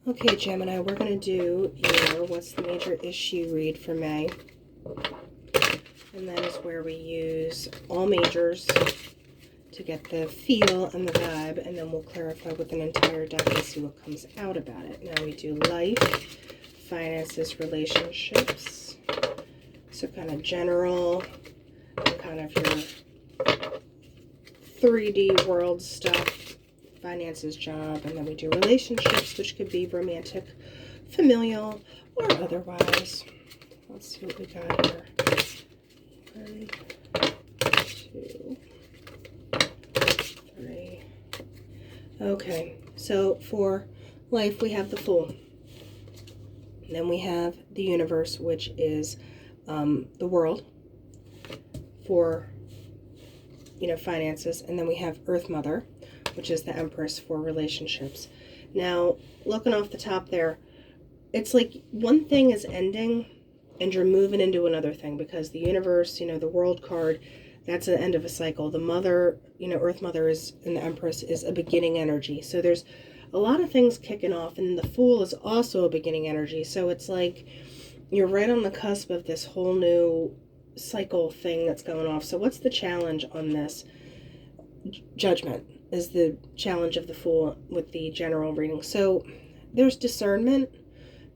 Okay, Gemini, we're going to do your What's the Major Issue read for May. And that is where we use all majors to get the feel and the vibe, and then we'll clarify with an entire deck and see what comes out about it. Now we do life, finances, relationships. So kind of general, kind of your 3D world stuff, finances, job, and then we do relationships, which could be romantic, familial, or otherwise. Let's see what we got here. 1, 2, 3. Okay, so for life, we have the Fool. And then we have the Universe, which is the world for, finances. And then we have Earth Mother, which is the Empress for relationships. Now, looking off the top there, it's like one thing is ending and you're moving into another thing, because the Universe, the World card, that's the end of a cycle. The Mother, Earth Mother is, and the Empress is a beginning energy. So there's a lot of things kicking off, and the Fool is also a beginning energy. So it's like you're right on the cusp of this whole new cycle thing that's going off. So what's the challenge on this? Judgment is the challenge of the Fool with the general reading. So there's discernment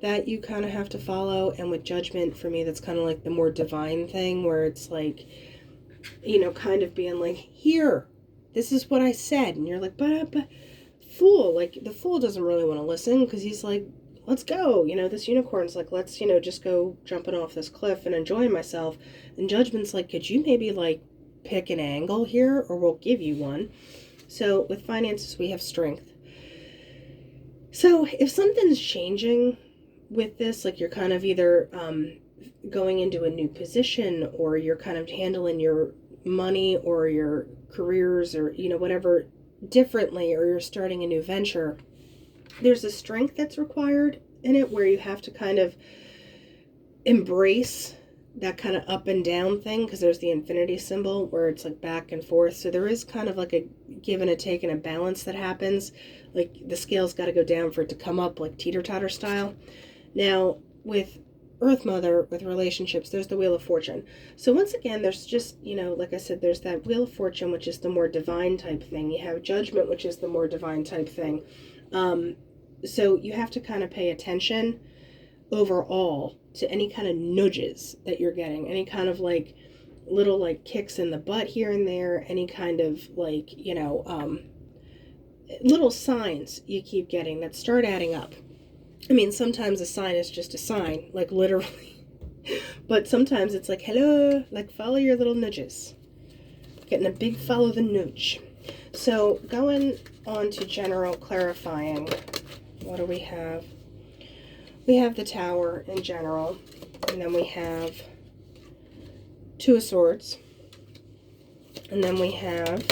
that you kind of have to follow, and with judgment, for me, that's kind of like the more divine thing, where it's like, kind of being like, here, this is what I said, and you're like, but Fool, like, the Fool doesn't really want to listen, because he's like, let's go, this unicorn's like, let's, just go jumping off this cliff and enjoying myself, and judgment's like, could you maybe, like, pick an angle here, or we'll give you one. So with finances, we have strength. So if something's changing with this, like you're kind of either going into a new position, or you're kind of handling your money or your careers, or whatever differently, or you're starting a new venture, there's a strength that's required in it, where you have to kind of embrace that kind of up and down thing, because there's the infinity symbol where it's like back and forth. So there is kind of like a give and a take and a balance that happens. Like the scale's got to go down for it to come up, like teeter-totter style. Now, with Earth Mother, with relationships, there's the Wheel of Fortune. So once again, there's just, like I said, there's that Wheel of Fortune, which is the more divine type thing. You have Judgment, which is the more divine type thing. So you have to kind of pay attention overall to any kind of nudges that you're getting, any kind of like little like kicks in the butt here and there, any kind of like, little signs you keep getting that start adding up. I mean, sometimes a sign is just a sign, like literally. But sometimes it's like, hello, like follow your little nudges. Getting a big follow the nudge. So going on to general clarifying, what do we have? We have the Tower in general, and then we have Two of Swords, and then we have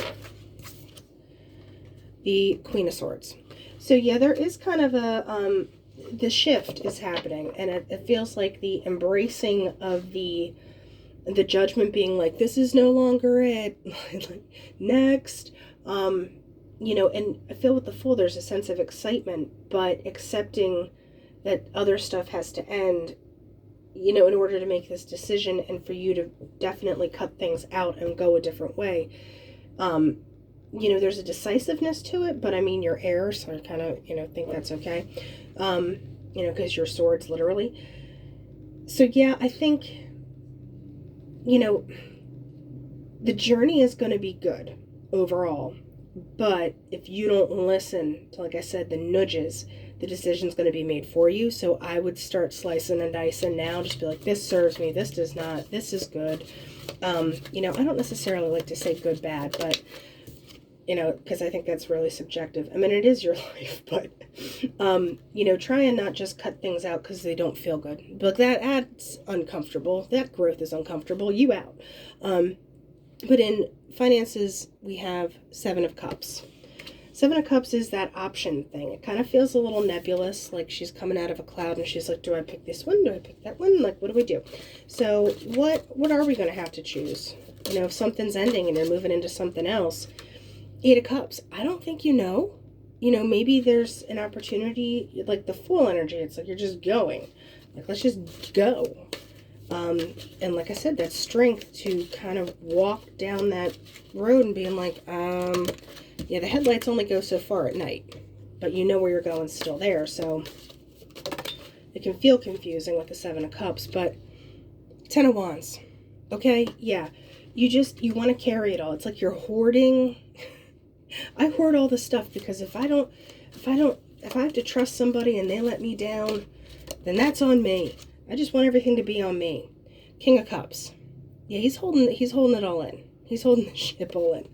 the Queen of Swords. So yeah, there is kind of a the shift is happening, and it feels like the embracing of the judgment, being like, this is no longer it, like, next, and I feel with the Fool there's a sense of excitement, but accepting that other stuff has to end, in order to make this decision, and for you to definitely cut things out and go a different way. There's a decisiveness to it, but I mean, you're air, so I kind of, think that's okay. Because your swords, literally. So yeah, I think, the journey is going to be good overall, but if you don't listen to, like I said, the nudges, the decision's going to be made for you. So I would start slicing and dicing now. Just be like, this serves me, this does not, this is good. I don't necessarily like to say good, bad, but because I think that's really subjective. I mean, it is your life, but, try and not just cut things out because they don't feel good. But that's uncomfortable. That growth is uncomfortable. You out. But in finances, we have Seven of Cups. Seven of Cups is that option thing. It kind of feels a little nebulous, like she's coming out of a cloud and she's like, do I pick this one? Do I pick that one? Like, what do we do? So what are we going to have to choose? If something's ending and you're moving into something else. Eight of Cups. I don't think you know. maybe there's an opportunity, like the Fool energy. It's like you're just going. Like, let's just go. And like I said, that strength to kind of walk down that road and being like, yeah, the headlights only go so far at night, but you know where you're going still there. So it can feel confusing with the Seven of Cups, but Ten of Wands. Okay. Yeah. You want to carry it all. It's like you're hoarding. I hoard all the stuff because if I have to trust somebody and they let me down, then that's on me. I just want everything to be on me. King of Cups. Yeah, he's holding it all in. He's holding the ship all in.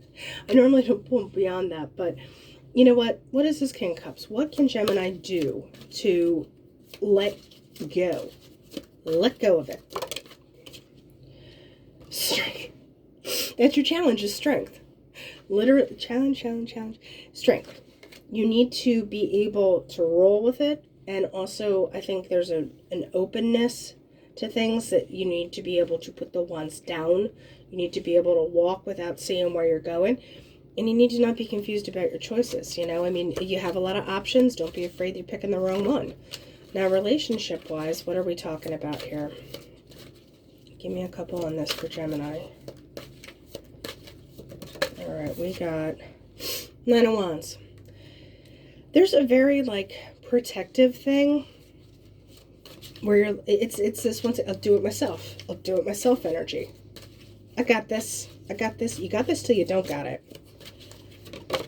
I normally don't pull beyond that, but you know what? What is this King of Cups? What can Gemini do to let go? Let go of it. Strength. That's your challenge, is strength. Literally, challenge. Strength. You need to be able to roll with it. And also, I think there's an openness to things that you need to be able to put the wands down. You need to be able to walk without seeing where you're going. And you need to not be confused about your choices. You have a lot of options. Don't be afraid you're picking the wrong one. Now, relationship-wise, what are we talking about here? Give me a couple on this for Gemini. All right, we got Nine of Wands. There's a very, protective thing where it's this one, I'll do it myself. I'll do it myself energy. I got this. You got this till you don't got it.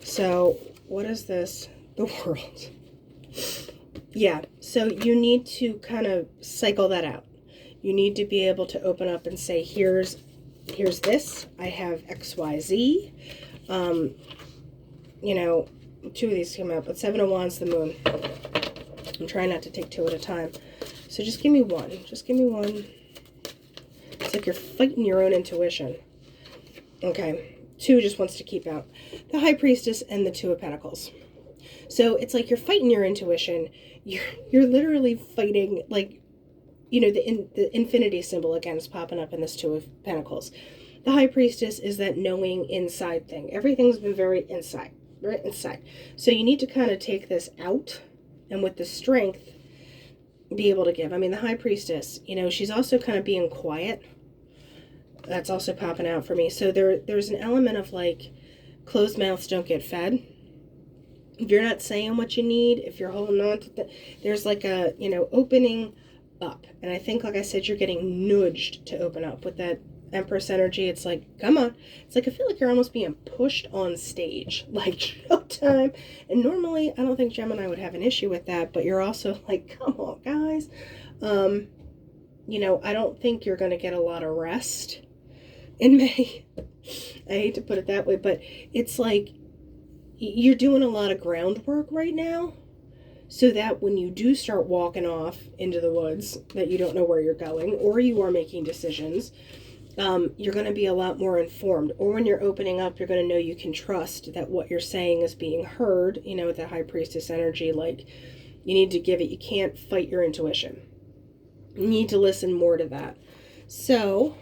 So, what is this? The World. Yeah, so you need to kind of cycle that out. You need to be able to open up and say, here's this. I have XYZ. Two of these came out, but Seven of Wands, the Moon. I'm trying not to take two at a time. So just give me one. Just give me one. It's like you're fighting your own intuition. Okay. Two just wants to keep out the High Priestess and the Two of Pentacles. So it's like you're fighting your intuition. You're literally fighting, the infinity symbol again is popping up in this Two of Pentacles. The High Priestess is that knowing inside thing. Everything's been very inside. Right inside. So you need to kind of take this out and with the strength be able to give. I mean, the High Priestess, she's also kind of being quiet. That's also popping out for me. So there's an element of closed mouths don't get fed. If you're not saying what you need, if you're holding on to there's opening up. And I think, like I said, you're getting nudged to open up with that Empress energy. It's like, come on. It's like I feel like you're almost being pushed on stage, like showtime. And normally I don't think Gemini would have an issue with that, but you're also like, come on, guys. I don't think you're going to get a lot of rest in May. I hate to put it that way, but it's like you're doing a lot of groundwork right now, so that when you do start walking off into the woods that you don't know where you're going, or you are making decisions, you're going to be a lot more informed. Or when you're opening up, you're going to know you can trust that what you're saying is being heard, with the High Priestess energy. You need to give it. You can't fight your intuition. You need to listen more to that. So,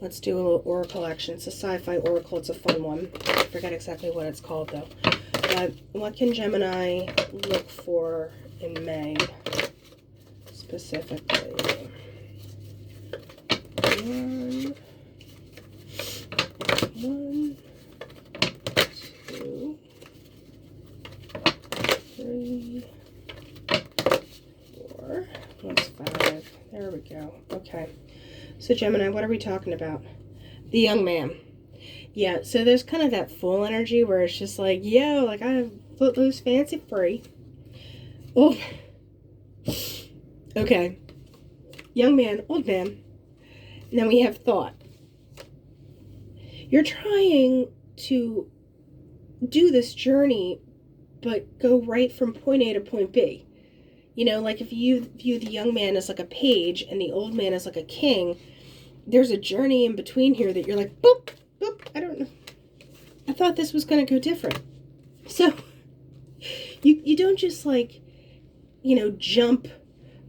let's do a little oracle action. It's a sci-fi oracle. It's a fun one. I forget exactly what it's called, though. But what can Gemini look for in May, specifically? One, two, three, four. That's five. There we go. Okay. So Gemini, what are we talking about? The young man. Yeah, so there's kind of that Fool energy where it's just like, yo, I have footloose fancy free. Oh. Okay. Young man, old man. And then we have thought. You're trying to do this journey, but go right from point A to point B. If you view the young man as like a page and the old man as like a king, there's a journey in between here that you're like, boop, boop, I don't know. I thought this was going to go different. So you don't just jump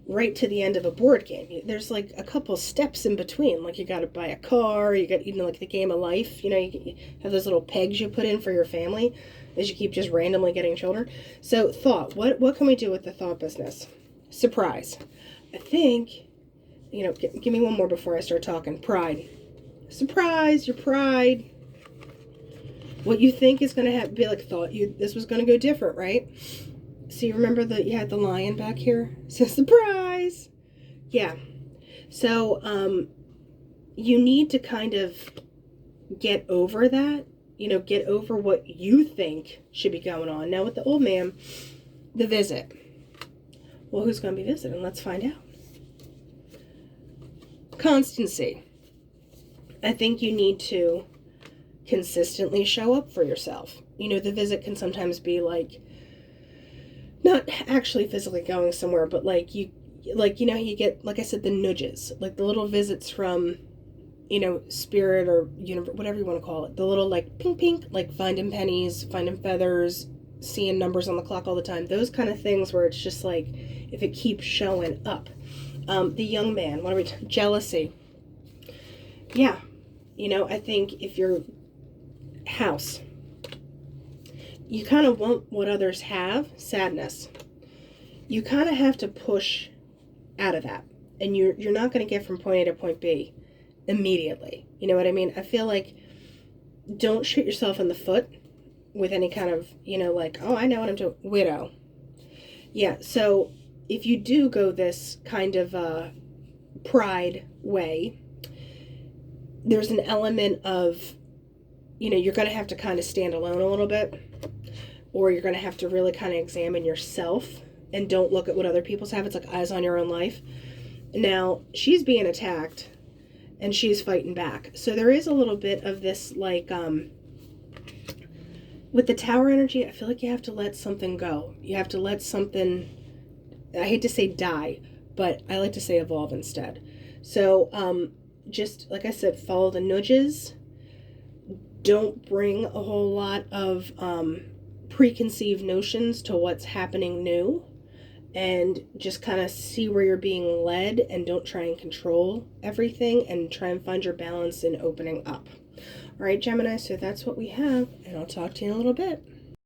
right to the end of a board game. There's a couple steps in between. You got to buy a car, you got the game of life, you have those little pegs you put in for your family. as you keep just randomly getting children. So thought, what can we do with the thought business? Surprise. I think, give me one more before I start talking. Pride. Surprise, your pride. What you think is going to be like, thought this was going to go different, right? So you remember that you had the lion back here? So surprise. Yeah. So you need to kind of get over that. Get over what you think should be going on. Now with the old man, the visit. Well, who's going to be visiting? Let's find out. Constancy. I think you need to consistently show up for yourself. The visit can sometimes be like, not actually physically going somewhere, but like you get, like I said, the nudges, like the little visits from, spirit or whatever you want to call it. The little like pink, pink, like finding pennies, finding feathers, seeing numbers on the clock all the time. Those kind of things where it's just like, if it keeps showing up. The young man, jealousy. Yeah. I think if your house, you kind of want what others have, sadness. You kind of have to push out of that. And you're not going to get from point A to point B immediately. You know what I mean? I feel like don't shoot yourself in the foot with any kind of, like, oh, I know what I'm doing. Widow. Yeah, so if you do go this kind of pride way, there's an element of, you're going to have to kind of stand alone a little bit, or you're going to have to really kind of examine yourself and don't look at what other people's have. It's like eyes on your own life. Now, she's being attacked and she's fighting back. So there is a little bit of this, like, with the tower energy, I feel like you have to let something go. You have to let something, I hate to say die, but I like to say evolve instead. So, just, like I said, follow the nudges. Don't bring a whole lot of preconceived notions to what's happening new. And just kind of see where you're being led, and don't try and control everything, and try and find your balance in opening up. All right, Gemini, so that's what we have, and I'll talk to you in a little bit.